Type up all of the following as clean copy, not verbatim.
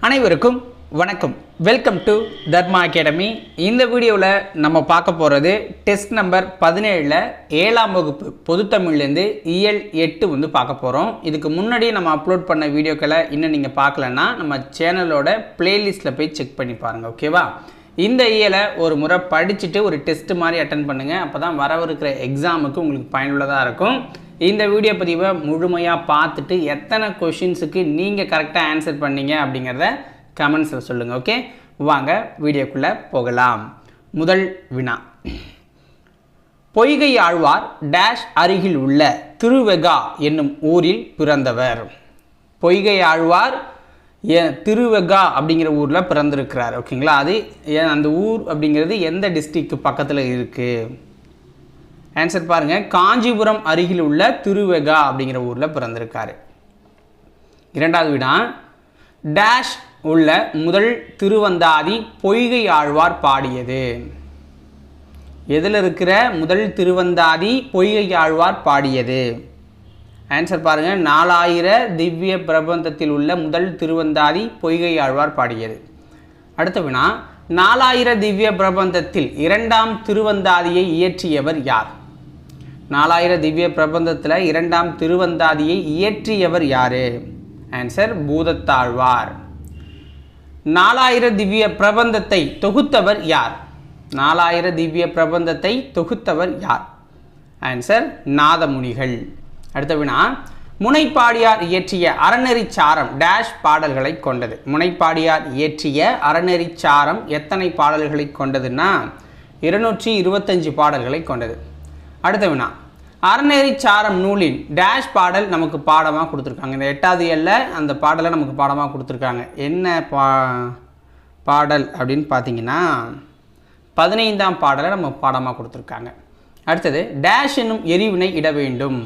அனைவருக்கும் வணக்கம். Welcome to Dharma academy. இந்த வீடியோவில் நம்ம பார்க்க போகிறது டெஸ்ட் நம்பர் 17ல் 7ஆம் வகுப்பு பொதுத்தமிழ்லேருந்து இயல் 8 வந்து பார்க்க போகிறோம். இதுக்கு முன்னாடி நம்ம அப்லோட் பண்ண வீடியோக்களை இன்னும் நீங்கள் பார்க்கலன்னா நம்ம சேனலோட பிளேலிஸ்ட்டில் போய் செக் பண்ணி பாருங்கள், ஓகேவா? இந்த இயலை ஒரு முறை படிச்சுட்டு ஒரு டெஸ்ட் மாதிரி அட்டன் பண்ணுங்கள். அப்போ தான் வரவிருக்கிற எக்ஸாமுக்கு உங்களுக்கு பயனுள்ளதாக இருக்கும். இந்த வீடியோ பதிவை முழுமையாக பார்த்துட்டு எத்தனை கொஷின்ஸுக்கு நீங்கள் கரெக்டாக ஆன்சர் பண்ணீங்க அப்படிங்கிறத கமெண்ட்ஸில் சொல்லுங்கள், ஓகே? வாங்க வீடியோக்குள்ளே போகலாம். முதல் வினா: பொய்கை ஆழ்வார் டேஷ் அருகில் உள்ள திருவெகா என்னும் ஊரில் பிறந்தவர். பொய்கை ஆழ்வார் திருவெகா அப்படிங்கிற ஊரில் பிறந்திருக்கிறார், ஓகேங்களா? அது அந்த ஊர் அப்படிங்கிறது எந்த டிஸ்ட்ரிக்ட் பக்கத்தில் இருக்குது? ஆன்சர் பாருங்கள். காஞ்சிபுரம் அருகில் உள்ள திருவெகா அப்படிங்கிற ஊரில் பிறந்திருக்காரு. இரண்டாவது வினா: டேஷ் உள்ள முதல் திருவந்தாதி பொய்கை ஆழ்வார் பாடியது. எதில் இருக்கிற முதல் திருவந்தாதி பொய்கை ஆழ்வார் பாடியது? ஆன்சர் பாருங்கள். 4000 திவ்ய பிரபந்தத்தில் உள்ள முதல் திருவந்தாதி பொய்கை ஆழ்வார் பாடியது. அடுத்த வினா: 4000 திவ்ய பிரபந்தத்தில் இரண்டாம் திருவந்தாதியை இயற்றியவர் யார்? 4000 திவ்ய பிரபந்தத்தில் இரண்டாம் திருவந்தாதியை இயற்றியவர் யார்? ஆன்சர் பூதத்தாழ்வார். 4000 திவ்ய பிரபந்தத்தை தொகுத்தவர் யார்? 4000 திவ்ய பிரபந்தத்தை தொகுத்தவர் யார்? ஆன்சர் நாதமுனிகள். அடுத்த வினா: முனைப்பாடியார் இயற்றிய அறநெறிச்சாரம் டேஷ் பாடல்களை கொண்டது. முனைப்பாடியார் இயற்றிய அறநெறிச்சாரம் எத்தனை பாடல்களை கொண்டதுன்னா 225 பாடல்களை கொண்டது. அடுத்த வினா: அறநெறிச்சாரம் நூலின் டேஷ் பாடல் நமக்கு பாடமாக கொடுத்துருக்காங்க. இந்த 8வது இயலில் அந்த பாடலை நமக்கு பாடமாக கொடுத்துருக்காங்க. என்ன பாடல் அப்படின்னு பார்த்தீங்கன்னா 15ஆம் பாடலை நம்ம பாடமாக கொடுத்துருக்காங்க. அடுத்தது: டேஷ் என்னும் எரிவினை இட வேண்டும்.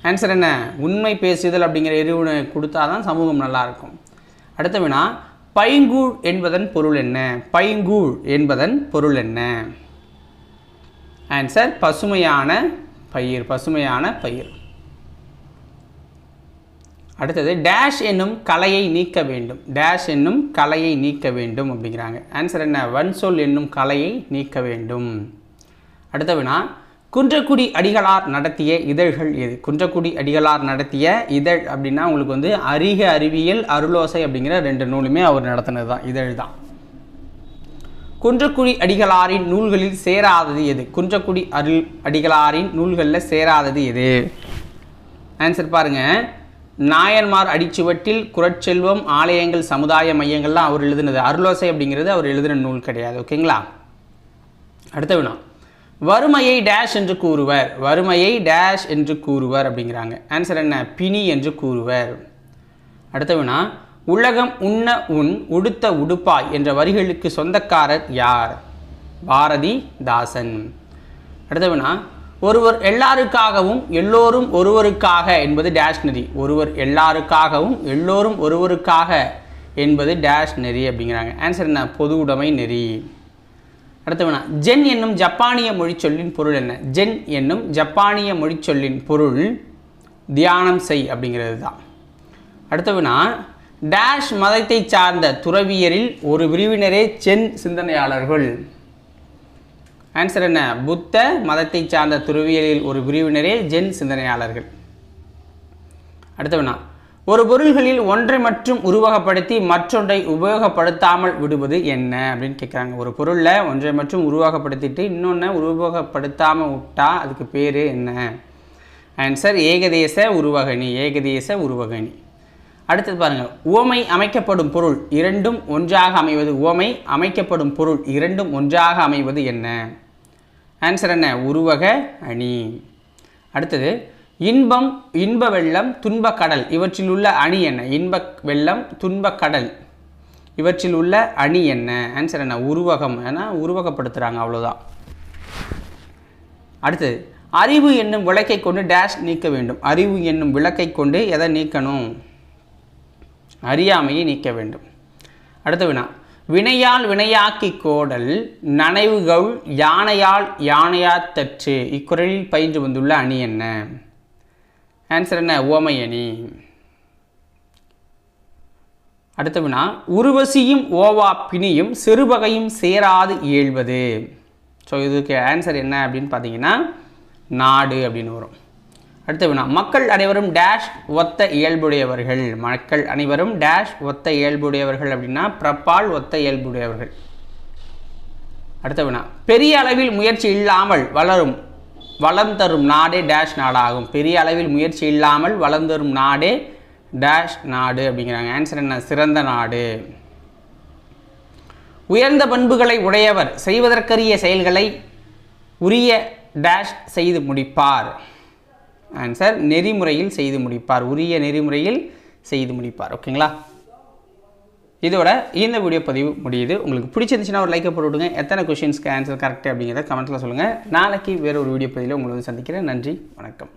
ஆன்சர் என்ன? உண்மை பேசுதல் அப்படிங்கிற எரிவினை கொடுத்தா தான் சமூகம் நல்லாயிருக்கும். அடுத்த வினா: பைங்கூழ் என்பதன் பொருள் என்ன? பைங்கூழ் என்பதன் பொருள் என்ன? ஆன்சர் பசுமையான பயிர், பசுமையான பயிர். அடுத்தது: டேஷ் என்னும் கலையை நீக்க வேண்டும். டேஷ் என்னும் கலையை நீக்க வேண்டும் அப்படிங்கிறாங்க. ஆன்சர் என்ன? வன்சொல் என்னும் கலையை நீக்க வேண்டும். அடுத்த வினா: குன்றக்குடி அடிகளார் நடத்திய இதழ்கள் எது? குன்றக்குடி அடிகளார் நடத்திய இதழ் அப்படின்னா உங்களுக்கு வந்து அறிக அறிவியல் அருளோசை அப்படிங்கிற 2 நூலுமே அவர் நடத்தினது தான், இதழ் தான். குன்றக்குடி அடிகளாரின் நூல்களில் சேராதது எது? குன்றக்குடி அடிகளாரின் நூல்களில் சேராதது எது? ஆன்சர் பாருங்க. நாயன்மார் அடிச்சுவட்டில், குறட்செல்வம், ஆலயங்கள், சமுதாய மையங்கள்லாம் அவர் எழுதினது. அருளோசை அப்படிங்கிறது அவர் எழுதின நூல் கிடையாது, ஓகேங்களா? அடுத்த வினா: வறுமையை டேஷ் என்று கூறுவர். வறுமையை டேஷ் என்று கூறுவர் அப்படிங்கிறாங்க. ஆன்சர் என்ன? பிணி என்று கூறுவர். அடுத்த வினா: உலகம் உண்ண உன் உடுத்த உடுப்பாய் என்ற வரிகளுக்கு சொந்தக்காரர் யார்? பாரதிதாசன். அடுத்த வினா: ஒருவர் எல்லாருக்காகவும் எல்லோரும் ஒருவருக்காக என்பது டேஷ் நெறி. ஒருவர் எல்லாருக்காகவும் எல்லோரும் ஒருவருக்காக என்பது டேஷ் நெறி அப்படிங்கிறாங்க. ஆன்சர் என்ன? பொது உடைமை நெறி. அடுத்த வினா: ஜென் என்னும் ஜப்பானிய மொழிச்சொல்லின் பொருள் என்ன? ஜென் என்னும் ஜப்பானிய மொழிச்சொல்லின் பொருள் தியானம் செய் அப்படிங்கிறது தான். அடுத்த வினா: டேஷ் மதத்தை சார்ந்த துறவியரில் ஒரு பிரிவினரே ஜென் சிந்தனையாளர்கள். ஆன்சர் என்ன? புத்த மதத்தை சார்ந்த துறவியரில் ஒரு பிரிவினரே ஜென் சிந்தனையாளர்கள். அடுத்த வினா: ஒரு பொருள்களில் ஒன்றை மட்டும் உருவகப்படுத்தி மற்றொன்றை உபயோகப்படுத்தாமல் விடுவது என்ன அப்படின்னு கேட்குறாங்க. ஒரு பொருளில் ஒன்றை மட்டும் உருவகப்படுத்திட்டு இன்னொன்று உருவகப்படுத்தாமல் விட்டா அதுக்கு பேர் என்ன? ஆன்சர் ஏகதேச உருவகணி. ஏகதேச உருவகணி. அடுத்தது பாருங்கள். உவமை அமைக்கப்படும் பொருள் இரண்டும் ஒன்றாக அமைவது. உவமை அமைக்கப்படும் பொருள் இரண்டும் ஒன்றாக அமைவது என்ன? ஆன்சர் என்ன? உருவக அணி. அடுத்தது: இன்பம், இன்ப வெள்ளம், துன்பக் கடல் இவற்றில் உள்ள அணி என்ன? இன்ப வெள்ளம், துன்பக் கடல் இவற்றில் உள்ள அணி என்ன? ஆன்சர் என்ன? உருவகம். ஏன்னா உருவகப்படுத்துகிறாங்க, அவ்வளோதான். அடுத்தது: அறிவு என்னும் விளக்கை கொண்டு டேஷ் நீக்க வேண்டும். அறிவு என்னும் விளக்கை கொண்டு எதை நீக்கணும்? அறியாமையை நீக்க வேண்டும். அடுத்த வினா: வினையால் வினையாக்கி கோடல் நனைவுகள் யானையால் யானையாத்தற்று இக்குறளில் பயின்று வந்துள்ள அணி என்ன? ஆன்சர் என்ன? உவமை அணி. அடுத்த வினா, உருவசியும் ஓவா பிணியும் செருவகையும் சேராது இயல்வது. ஸோ இதுக்கு ஆன்சர் என்ன அப்படின்னு பார்த்தீங்கன்னா நாடு அப்படின்னு வரும். அடுத்த வினா, மக்கள் அனைவரும் டேஷ் ஒத்த இயல்புடையவர்கள். மக்கள் அனைவரும் டேஷ் ஒத்த இயல்புடையவர்கள் அப்படின்னா பிரப்பால் ஒத்த இயல்புடையவர்கள். அடுத்த வினா, பெரிய அளவில் முயற்சி இல்லாமல் வளர்ந்தரும் நாடே டேஷ் நாடாகும். பெரிய அளவில் முயற்சி இல்லாமல் வளர்ந்தரும் நாடே டேஷ் நாடு அப்படிங்கிறாங்க. ஆன்சர் என்ன? சிறந்த நாடு. உயர்ந்த பண்புகளை உடையவர் செய்வதற்கரிய செயல்களை உரிய டேஷ் செய்து முடிப்பார். ஆன்சர் நெறிமுறையில் செய்து முடிப்பார். உரிய நெறிமுறையில் செய்து முடிப்பார். ஓகேங்களா? இதோட இந்த வீடியோ பதிவு முடியுது. உங்களுக்கு பிடிச்சிருந்துச்சுன்னா ஒரு லைக்கை போட்டு விடுங்க. எத்தனை கொஷின்ஸ்க்கு ஆன்சர் கரெக்ட் அப்படிங்கிறத கமெண்ட்டில் சொல்லுங்கள். நாளைக்கு வேறு ஒரு வீடியோ பதிவில் உங்களை வந்து சந்திக்கிறேன். நன்றி, வணக்கம்.